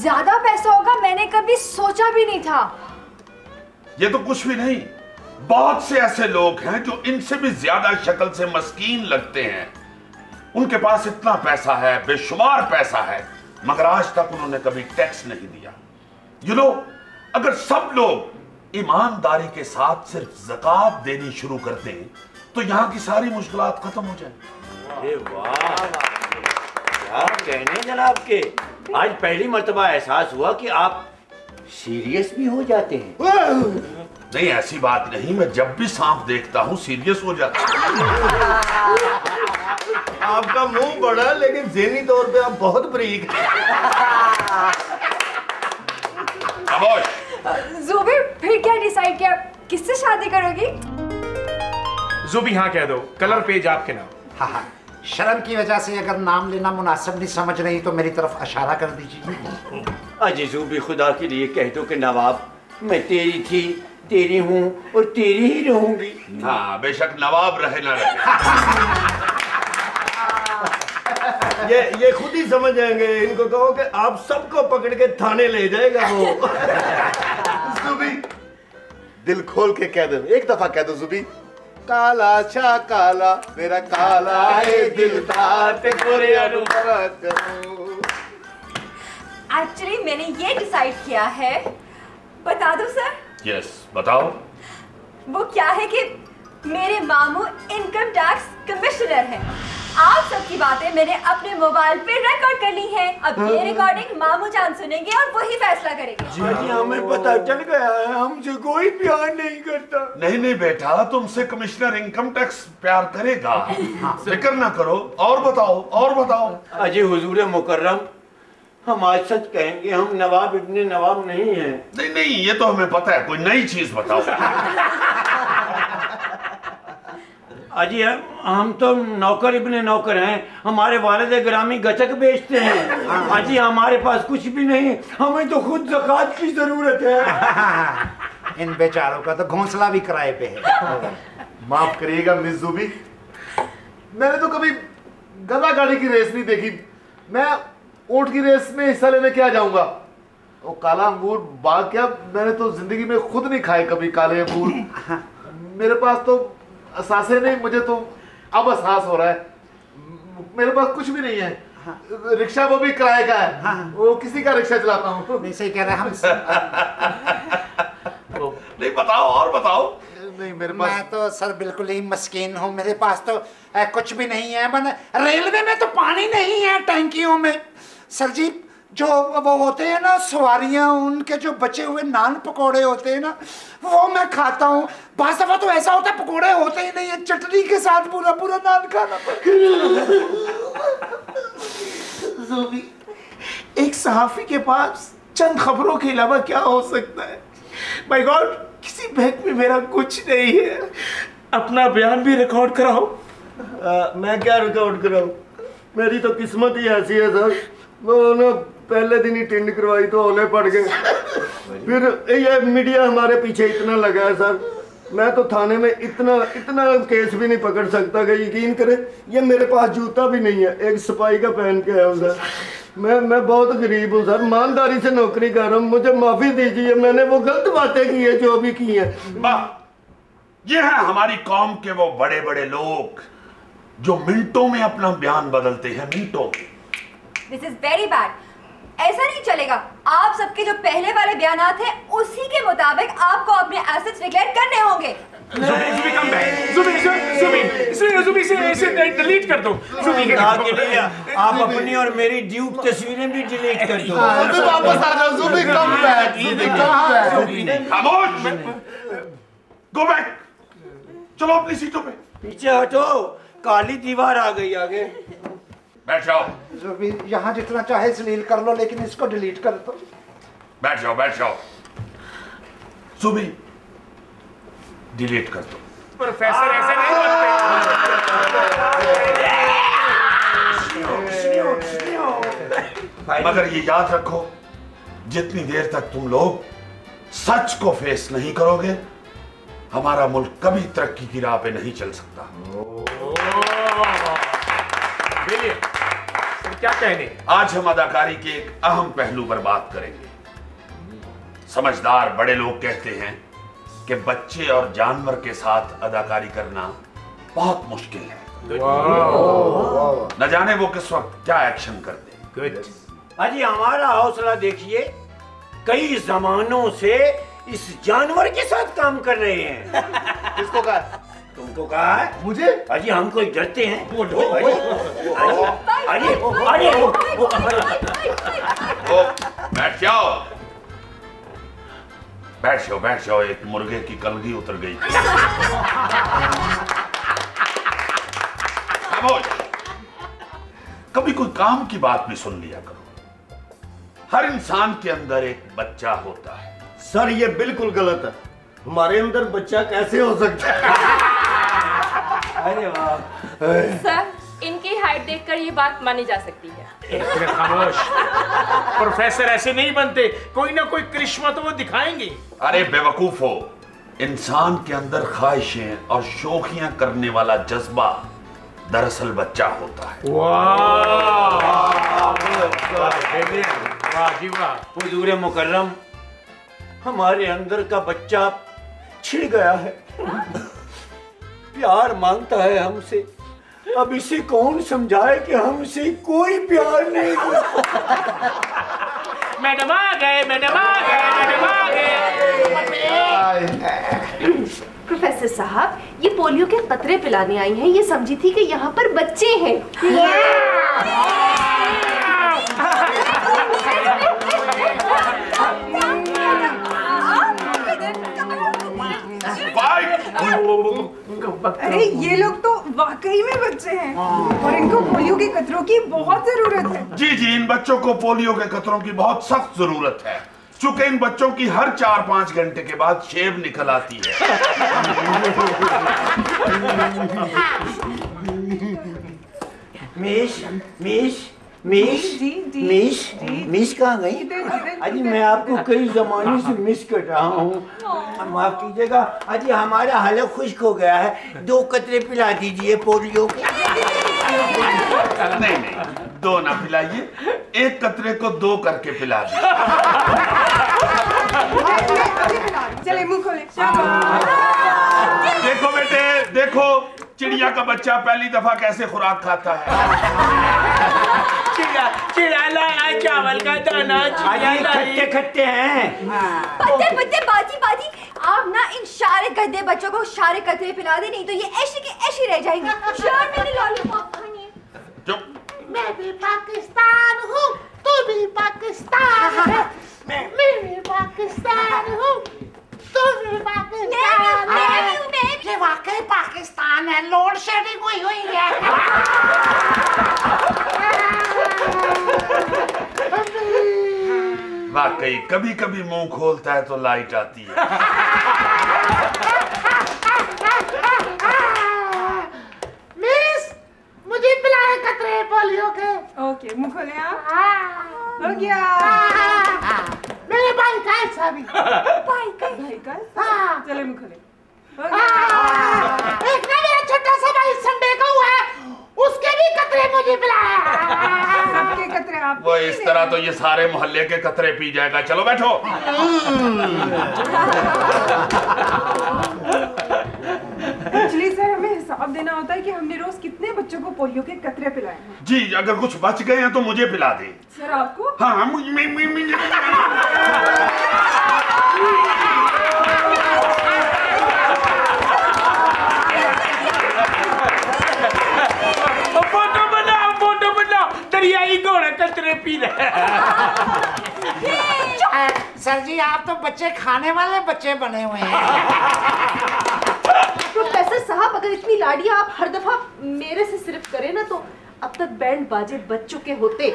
ज्यादा पैसा होगा मैंने कभी सोचा भी नहीं था। ये तो कुछ भी नहीं, बहुत से ऐसे लोग हैं जो इनसे भी ज्यादा शक्ल से मस्कीन लगते हैं। उनके पास इतना पैसा है, बेशुमार पैसा है, मगर आज तक उन्होंने कभी टैक्स नहीं दिया। यू नो, अगर सब लोग ईमानदारी के साथ सिर्फ ज़कात देनी शुरू कर दें तो यहाँ की सारी मुश्किलात खत्म हो जाए। अरे वाह, क्या कहने जनाब के, आज पहली मर्तबा एहसास हुआ कि आप सीरियस भी हो जाते हैं। नहीं, ऐसी बात नहीं, मैं जब भी सांप देखता हूँ सीरियस हो जाता हूँ। आपका मुंह बड़ा है लेकिन ज़हनी तौर पे आप बहुत बरीक हैं। ज़ुबी, फिर क्या डिसाइड किया, किससे शादी करोगी? ज़ुबी हाँ कह दो, कलर पेज आपके नाम। हाँ हाँ, शर्म की वजह से अगर नाम लेना मुनासिब नहीं समझ रही तो मेरी तरफ इशारा कर दीजिए। अजी ज़ुबी, खुदा के लिए कह दो कि नवाब, मैं तेरी थी, तेरी हूँ और तेरी ही रहूंगी। हाँ, बेशक नवाब रहे ना रहे। ये खुद ही समझ जाएंगे। इनको कहो कि आप सबको पकड़ के थाने ले जाएगा वो। ज़ुबी, दिल खोल के कह दो, एक दफा कह दो ज़ुबी, काला छा काला मेरा काला है दिल तात गोरे अनुराग। एक्चुअली मैंने ये डिसाइड किया है, बता दो सर। यस, बताओ। वो क्या है कि मेरे मामू इनकम टैक्स कमिश्नर हैं। आप सबकी बातें मैंने अपने मोबाइल पे रिकॉर्ड कर ली है। अब ये रिकॉर्डिंग मामू जान सुनेंगे और वही फैसला करेंगे। जी हमें पता चल गया है, हमसे कोई प्यार नहीं करता। नहीं नहीं बेटा, तुमसे कमिश्नर इनकम टैक्स प्यार करेगा, फिक्र ना करो। और बताओ, और बताओ। अजी हुजूर मुकर्रम, हम आज सच कहेंगे, हम नवाब इब्ने नवाब नहीं हैं। नहीं नहीं, ये तो हमें पता है, कोई नई चीज बताओ। अजी हम तो नौकर इब्ने नौकर हैं, हमारे वालिद ग्रामी गचक बेचते हैं। अजी हमारे पास कुछ भी नहीं, हमें तो खुद ज़कात की जरूरत है। इन बेचारों का तो घोंसला भी किराए पे है। माफ करिएगा मिस ज़ुबी, मैंने तो कभी गधा गाड़ी की रेस नहीं देखी। मैं ऊंट की रेस में हिस्सा लेने क्या जाऊंगा। वो काला अंगूर बाग क्या, मैंने तो जिंदगी में खुद नहीं खाए कभी काले अंगूर। मेरे पास तो असासे नहीं, मुझे तो अब एहसास हो रहा है मेरे पास कुछ भी नहीं है। रिक्शा वो भी किराए का है। वो किसी का रिक्शा चलाता हूँ। नहीं, सही कह रहे हैं हम। नहीं, बताओ और बताओ। नहीं, मेरे पास मैं तो सर बिल्कुल ही मस्कीन हूँ। मेरे पास तो कुछ भी नहीं है। मैंने रेलवे में तो पानी नहीं है टैंकियों में। सर जी, जो वो होते हैं ना सवारियां, उनके जो बचे हुए नान पकोड़े होते हैं ना, वो मैं खाता हूँ। बास दफा तो ऐसा होता है पकोड़े होते ही नहीं है, चटनी के साथ पूरा पूरा नान खाना ज़ुबी, एक सहाफी के पास चंद खबरों के अलावा क्या हो सकता है? माय गॉड, किसी बैंक में मेरा कुछ नहीं है। अपना बयान भी रिकॉर्ड कराओ। मैं क्या रिकॉर्ड कराऊं, मेरी तो किस्मत ही ऐसी है सर। वो ना पहले दिन ही टिंड करवाई तो ओले पड़ गए। फिर ये मीडिया हमारे पीछे इतना लगा है सर, मैं तो थाने में इतना केस भी नहीं पकड़ सकता कि यकीन करे, ये मेरे पास जूता भी नहीं है, एक सिपाही का पहन के आया हूँ सर। मैं बहुत गरीब हूँ सर, ईमानदारी से नौकरी कर रहा हूँ, मुझे माफी दीजिए, मैंने वो गलत बातें की है जो भी की है। ये है हमारी कौम के वो बड़े बड़े लोग जो मिनटों में अपना बयान बदलते हैं, मिनटों में। This is very bad. ऐसा नहीं चलेगा। आप सबके जो पहले वाले बयानात हैं उसी के मुताबिक आपको अपने एसेट्स डिक्लेयर करने होंगे। ज़ुबी कम बैक। ज़ुबी इसे डिलीट कर दो। ज़ुबी के लिए आप अपनी और मेरी ड्यूब तस्वीरें भी डिलीट कर दो। वापस आ जाओ ज़ुबी, कम बैक, ज़ुबी कम बैक। खामोश, गो बैक, चलो अपनी सीटों पे। पीछे हटो, काली दीवार आ गई आगे। बैठ जाओ। जो भी यहाँ जितना चाहे जलील कर लो, लेकिन इसको डिलीट कर दो। बैठ जाओ, बैठ जाओ। ज़ुबी डिलीट कर दो। प्रोफेसर ऐसे नहीं बोलते। मगर ये याद रखो, जितनी देर तक तुम लोग सच को फेस नहीं करोगे, हमारा मुल्क कभी तरक्की की राह पे नहीं चल सकता। क्या कहने? आज हम अदाकारी के एक अहम पहलू पर बात करेंगे। समझदार बड़े लोग कहते हैं कि बच्चे और जानवर के साथ अदाकारी करना बहुत मुश्किल है। न जाने वो किस वक्त क्या एक्शन कर दे। अजी हमारा हौसला देखिए, कई जमानों से इस जानवर के साथ काम कर रहे हैं। किसको कहा? तुमको कहा है? मुझे? अजी हम कोई डरते हैं? बैठ जाओ, बैठ जाओ। एक मुर्गे की कलगी उतर गई। खामोश। कभी कोई काम की बात भी सुन लिया करो। हर इंसान के अंदर एक बच्चा होता है। सर ये बिल्कुल गलत है। हमारे अंदर बच्चा कैसे हो सकता है? अरे वाह सर, इनकी हाइट देखकर ये बात मानी जा सकती है। खामोश। प्रोफेसर ऐसे नहीं बनते, कोई ना कोई करिश्मा तो वो दिखाएंगे। अरे बेवकूफो, इंसान के अंदर ख्वाहिशें और शौकियां करने वाला जज्बा दरअसल बच्चा होता है। हुजूर मुकर्रम, हमारे अंदर का बच्चा छिड़ गया है, प्यार मांगता है हमसे। अब इसे कौन समझाए कि हमसे कोई प्यार नहीं। मैडम आ गए, मैडम आ गए, मैडम आ गए। प्रोफेसर साहब, ये पोलियो के कतरे पिलाने आई हैं। ये समझी थी कि यहाँ पर बच्चे हैं। अरे ये लोग तो वाकई में बच्चे हैं और इनको पोलियो के कतरों की बहुत जरूरत है। जी, इन बच्चों को पोलियो के कतरों की बहुत सख्त जरूरत है, चूंकि इन बच्चों की हर 4-5 घंटे के बाद शेव निकल आती है। मिस कहाँ गई? अजी मैं आपको कई जमाने से मिस कर रहा हूँ, माफ कीजिएगा। अजी हमारा हलक खुश्क हो गया है, 2 कतरे पिला दीजिए पोलियो के। नहीं, 2 ना पिलाइए, 1 कतरे को 2 करके पिला दीजिए। चले मुंह खोले। देखो बेटे, देखो चिड़िया का बच्चा पहली दफा कैसे खुराक खाता है। चिड़ा लाया चावल का दाना, खट्टे खट्टे हैं। पत्ते बाजी, आप ना इन सारे गधे बच्चों को सारे कतरे पिला दे, नहीं तो ये ऐसे के ऐसे रह जाएंगे। शार मेरे लॉलीपॉप खाने। मैं भी पाकिस्तान हूँ, तू भी पाकिस्तान है। मैं भी पाकिस्तान हूँ, तू भी पाकिस्तान है। ये वाकई पाकिस्तान है, लोड शेडिंग हुई है। वाकई कभी कभी मुंह खोलता है तो लाइट आती है। मिस, मुझे पिलाए कतरे पोलियो के। ओके, मुंह खोले आप। हो गया। मेरे भाई का ऐसा भी। भाई का। चले मुंह खोले। एक ना मेरा छोटा सा भाई संडे का हुआ है, उसके भी कतरे मुझे पिलाया। सबके कतरे आप। वो इस तरह तो ये सारे मोहल्ले के कतरे पी जाएगा। चलो बैठो। एक्चुअली सर, हमें हिसाब देना होता है कि हमने रोज कितने बच्चों को पोलियो के कतरे पिलाए हैं। जी, अगर कुछ बच गए हैं तो मुझे पिला दे। सर आपको? हाँ, फोटो बनाओ, दरियाई घोड़ा कतरे पी रहे। सर जी, आप तो बच्चे खाने वाले बच्चे बने हुए हैं। प्रोफेसर साहब, अगर इतनी लाडियां आप हर दफा मेरे से सिर्फ करें ना, तो अब तक बैंड बाजे बज चुके होते।